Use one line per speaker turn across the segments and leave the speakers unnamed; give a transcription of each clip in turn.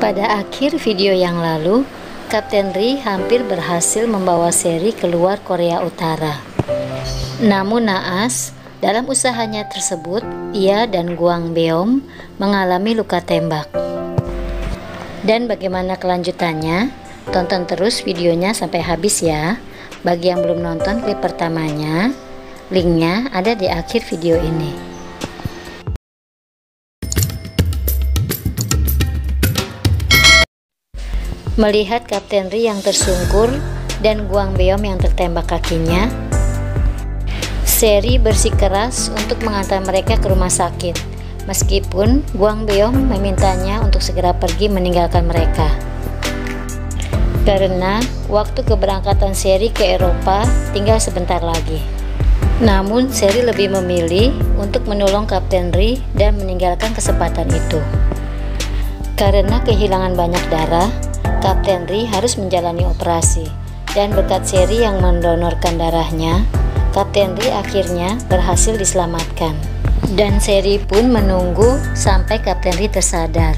Pada akhir video yang lalu, Kapten Ri hampir berhasil membawa Seri keluar Korea Utara. Namun naas, dalam usahanya tersebut, ia dan Gwang Beom mengalami luka tembak. Dan bagaimana kelanjutannya? Tonton terus videonya sampai habis ya. Bagi yang belum nonton klip pertamanya, linknya ada di akhir video ini. Melihat Kapten Ri yang tersungkur dan Gwang Beom yang tertembak kakinya, Seri bersikeras untuk mengantar mereka ke rumah sakit, meskipun Gwang Beom memintanya untuk segera pergi meninggalkan mereka. Karena waktu keberangkatan Seri ke Eropa tinggal sebentar lagi. Namun Seri lebih memilih untuk menolong Kapten Ri dan meninggalkan kesempatan itu. Karena kehilangan banyak darah, Kapten Ri harus menjalani operasi, dan berkat Seri yang mendonorkan darahnya, Kapten Ri akhirnya berhasil diselamatkan. Dan Seri pun menunggu sampai Kapten Ri tersadar.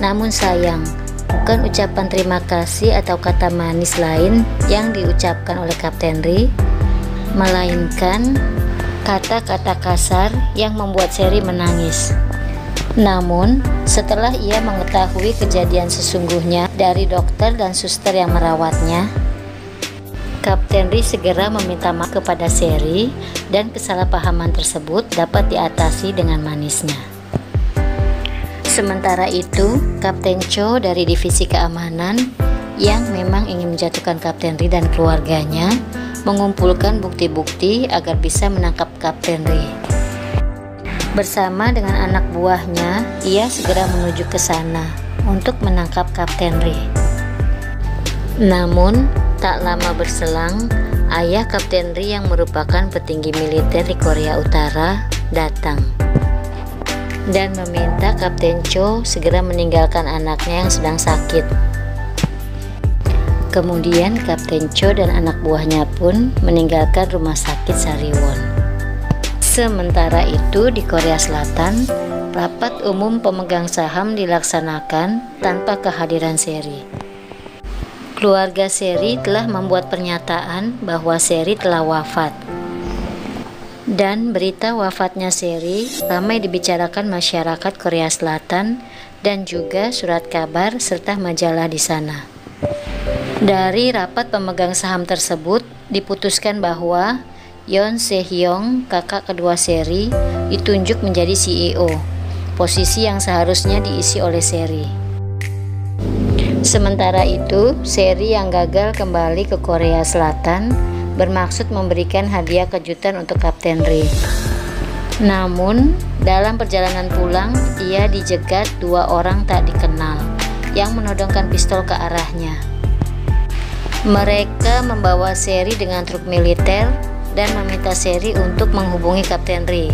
Namun sayang, bukan ucapan terima kasih atau kata manis lain yang diucapkan oleh Kapten Ri, melainkan kata-kata kasar yang membuat Seri menangis. Namun, setelah ia mengetahui kejadian sesungguhnya dari dokter dan suster yang merawatnya, Kapten Ri segera meminta maaf kepada Seri dan kesalahpahaman tersebut dapat diatasi dengan manisnya. Sementara itu, Kapten Cho dari Divisi Keamanan yang memang ingin menjatuhkan Kapten Ri dan keluarganya mengumpulkan bukti-bukti agar bisa menangkap Kapten Ri. Bersama dengan anak buahnya, ia segera menuju ke sana untuk menangkap Kapten Ri. Namun, tak lama berselang, ayah Kapten Ri yang merupakan petinggi militer di Korea Utara datang dan meminta Kapten Cho segera meninggalkan anaknya yang sedang sakit. Kemudian Kapten Cho dan anak buahnya pun meninggalkan rumah sakit Sariwon. Sementara itu di Korea Selatan, rapat umum pemegang saham dilaksanakan tanpa kehadiran Seri. Keluarga Seri telah membuat pernyataan bahwa Seri telah wafat. Dan berita wafatnya Seri ramai dibicarakan masyarakat Korea Selatan dan juga surat kabar serta majalah di sana. Dari rapat pemegang saham tersebut diputuskan bahwa Yoon Se-hyung, kakak kedua Seri, ditunjuk menjadi CEO, posisi yang seharusnya diisi oleh Seri. Sementara itu, Seri yang gagal kembali ke Korea Selatan bermaksud memberikan hadiah kejutan untuk Kapten Ri. Namun, dalam perjalanan pulang, ia dijegat dua orang tak dikenal yang menodongkan pistol ke arahnya. Mereka membawa Seri dengan truk militer dan meminta Seri untuk menghubungi Kapten Ri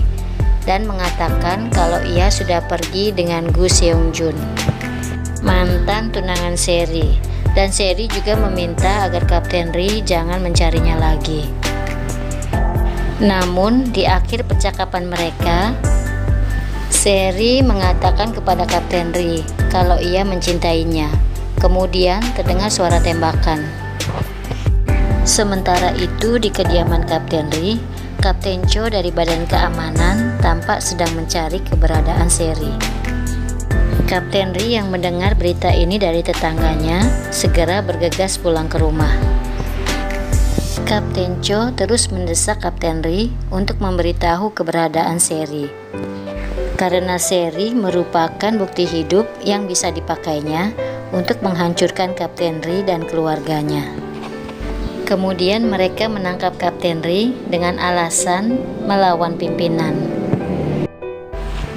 dan mengatakan kalau ia sudah pergi dengan Gu Seung-jun, mantan tunangan Seri, dan Seri juga meminta agar Kapten Ri jangan mencarinya lagi. Namun di akhir percakapan mereka, Seri mengatakan kepada Kapten Ri kalau ia mencintainya. Kemudian terdengar suara tembakan. Sementara itu di kediaman Kapten Ri, Kapten Cho dari Badan Keamanan tampak sedang mencari keberadaan Seri. Kapten Ri yang mendengar berita ini dari tetangganya segera bergegas pulang ke rumah. Kapten Cho terus mendesak Kapten Ri untuk memberitahu keberadaan Seri. Karena Seri merupakan bukti hidup yang bisa dipakainya untuk menghancurkan Kapten Ri dan keluarganya. Kemudian mereka menangkap Kapten Ri dengan alasan melawan pimpinan.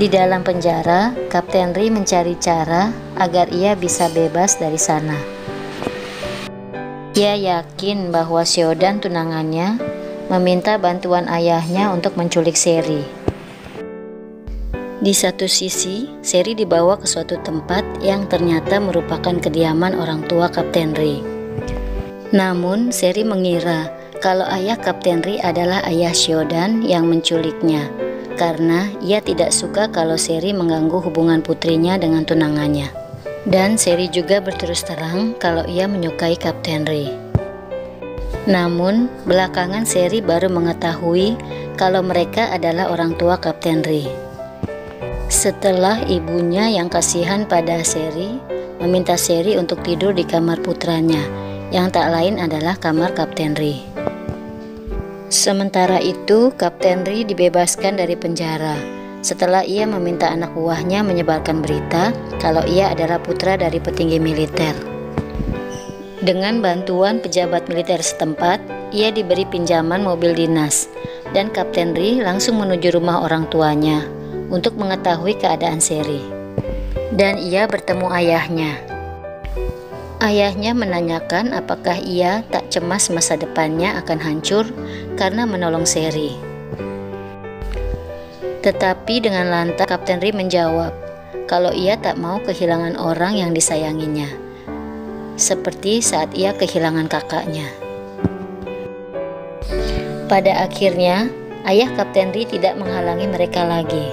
Di dalam penjara, Kapten Ri mencari cara agar ia bisa bebas dari sana. Ia yakin bahwa Seodan tunangannya meminta bantuan ayahnya untuk menculik Seri. Di satu sisi, Seri dibawa ke suatu tempat yang ternyata merupakan kediaman orang tua Kapten Ri. Namun, Seri mengira kalau ayah Kapten Ri adalah ayah Seodan yang menculiknya, karena ia tidak suka kalau Seri mengganggu hubungan putrinya dengan tunangannya. Dan Sherry juga berterus terang kalau ia menyukai Kapten Ri. Namun, belakangan Sherry baru mengetahui kalau mereka adalah orang tua Kapten Ri. Setelah ibunya yang kasihan pada Sherry meminta Sherry untuk tidur di kamar putranya, yang tak lain adalah kamar Kapten Ri. Sementara itu, Kapten Ri dibebaskan dari penjara setelah ia meminta anak buahnya menyebarkan berita kalau ia adalah putra dari petinggi militer. Dengan bantuan pejabat militer setempat, ia diberi pinjaman mobil dinas, dan Kapten Ri langsung menuju rumah orang tuanya untuk mengetahui keadaan Sherry. Dan ia bertemu ayahnya. Ayahnya menanyakan apakah ia tak cemas masa depannya akan hancur karena menolong Sherry. Tetapi dengan lantang Kapten Ri menjawab kalau ia tak mau kehilangan orang yang disayanginya, seperti saat ia kehilangan kakaknya. Pada akhirnya, ayah Kapten Ri tidak menghalangi mereka lagi.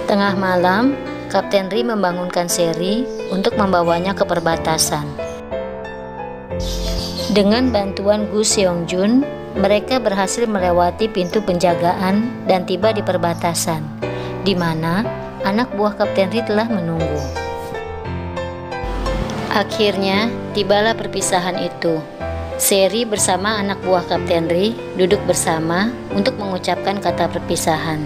Tengah malam, Kapten Ri membangunkan Sherry untuk membawanya ke perbatasan. Dengan bantuan Gu Seong-jun, mereka berhasil melewati pintu penjagaan dan tiba di perbatasan, di mana anak buah Kapten Ri telah menunggu. Akhirnya, tibalah perpisahan itu. Sherry bersama anak buah Kapten Ri duduk bersama untuk mengucapkan kata perpisahan.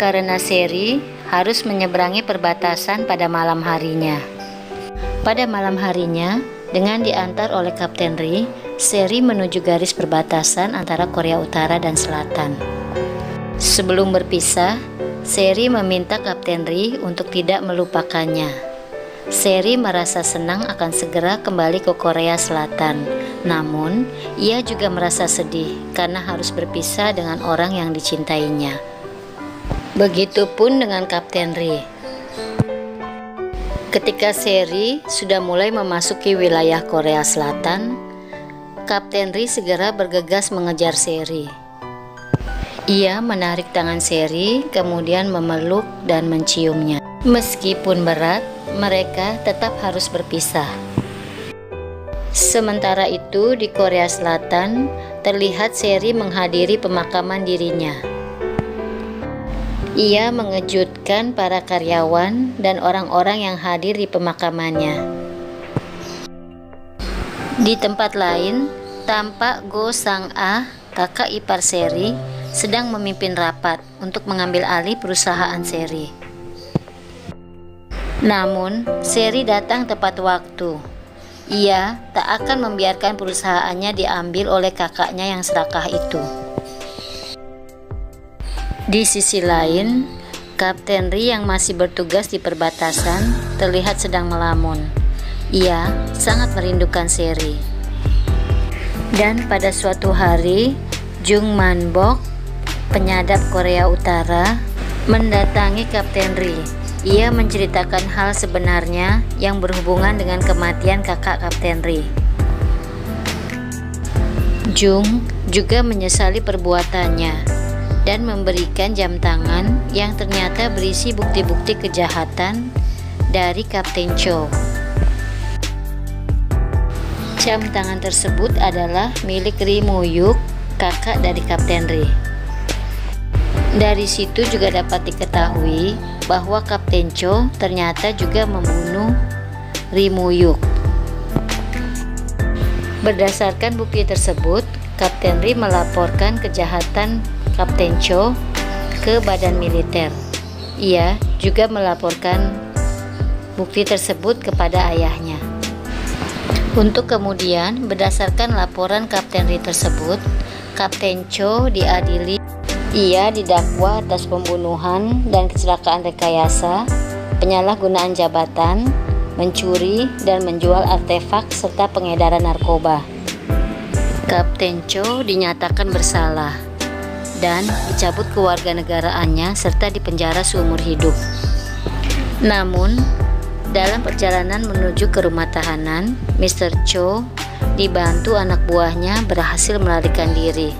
Karena Sherry harus menyeberangi perbatasan pada malam harinya. Pada malam harinya, dengan diantar oleh Kapten Ri, Sherry menuju garis perbatasan antara Korea Utara dan Selatan. Sebelum berpisah, Sherry meminta Kapten Ri untuk tidak melupakannya. Sherry merasa senang akan segera kembali ke Korea Selatan. Namun, ia juga merasa sedih karena harus berpisah dengan orang yang dicintainya. Begitupun dengan Kapten Ri. Ketika Sherry sudah mulai memasuki wilayah Korea Selatan, Kapten Ri segera bergegas mengejar Sherry. Ia menarik tangan Sherry, kemudian memeluk dan menciumnya. Meskipun berat, mereka tetap harus berpisah. Sementara itu, di Korea Selatan, terlihat Sherry menghadiri pemakaman dirinya. Ia mengejutkan para karyawan dan orang-orang yang hadir di pemakamannya. Di tempat lain, tampak Go Sang-ah, kakak ipar Sherry, sedang memimpin rapat untuk mengambil alih perusahaan Sherry. Namun, Sherry datang tepat waktu. Ia tak akan membiarkan perusahaannya diambil oleh kakaknya yang serakah itu. Di sisi lain, Kapten Ri yang masih bertugas di perbatasan terlihat sedang melamun. Ia sangat merindukan Sherry. Dan pada suatu hari, Jung Man-bok, penyadap Korea Utara, mendatangi Kapten Ri. Ia menceritakan hal sebenarnya yang berhubungan dengan kematian kakak Kapten Ri. Jung juga menyesali perbuatannya dan memberikan jam tangan yang ternyata berisi bukti-bukti kejahatan dari Kapten Cho. Jam tangan tersebut adalah milik Ri Moo-yuk, kakak dari Kapten Ri. Dari situ juga dapat diketahui bahwa Kapten Cho ternyata juga membunuh Ri Moo-yuk. Berdasarkan bukti tersebut, Kapten Ri melaporkan kejahatan Kapten Cho ke badan militer. Ia juga melaporkan bukti tersebut kepada ayahnya. Untuk kemudian, berdasarkan laporan Kapten Ri tersebut, Kapten Cho diadili. Ia didakwa atas pembunuhan dan kecelakaan rekayasa, penyalahgunaan jabatan, mencuri dan menjual artefak serta pengedaran narkoba. Kapten Cho dinyatakan bersalah dan dicabut kewarganegaraannya serta dipenjara seumur hidup. Namun, dalam perjalanan menuju ke rumah tahanan, Mr. Cho dibantu anak buahnya berhasil melarikan diri.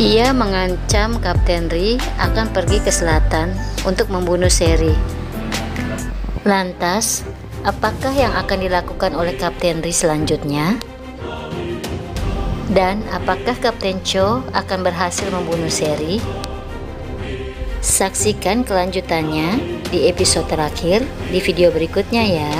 Ia mengancam Kapten Ri akan pergi ke selatan untuk membunuh Sherry. Lantas, apakah yang akan dilakukan oleh Kapten Ri selanjutnya? Dan apakah Kapten Cho akan berhasil membunuh Sherry? Saksikan kelanjutannya di episode terakhir di video berikutnya ya.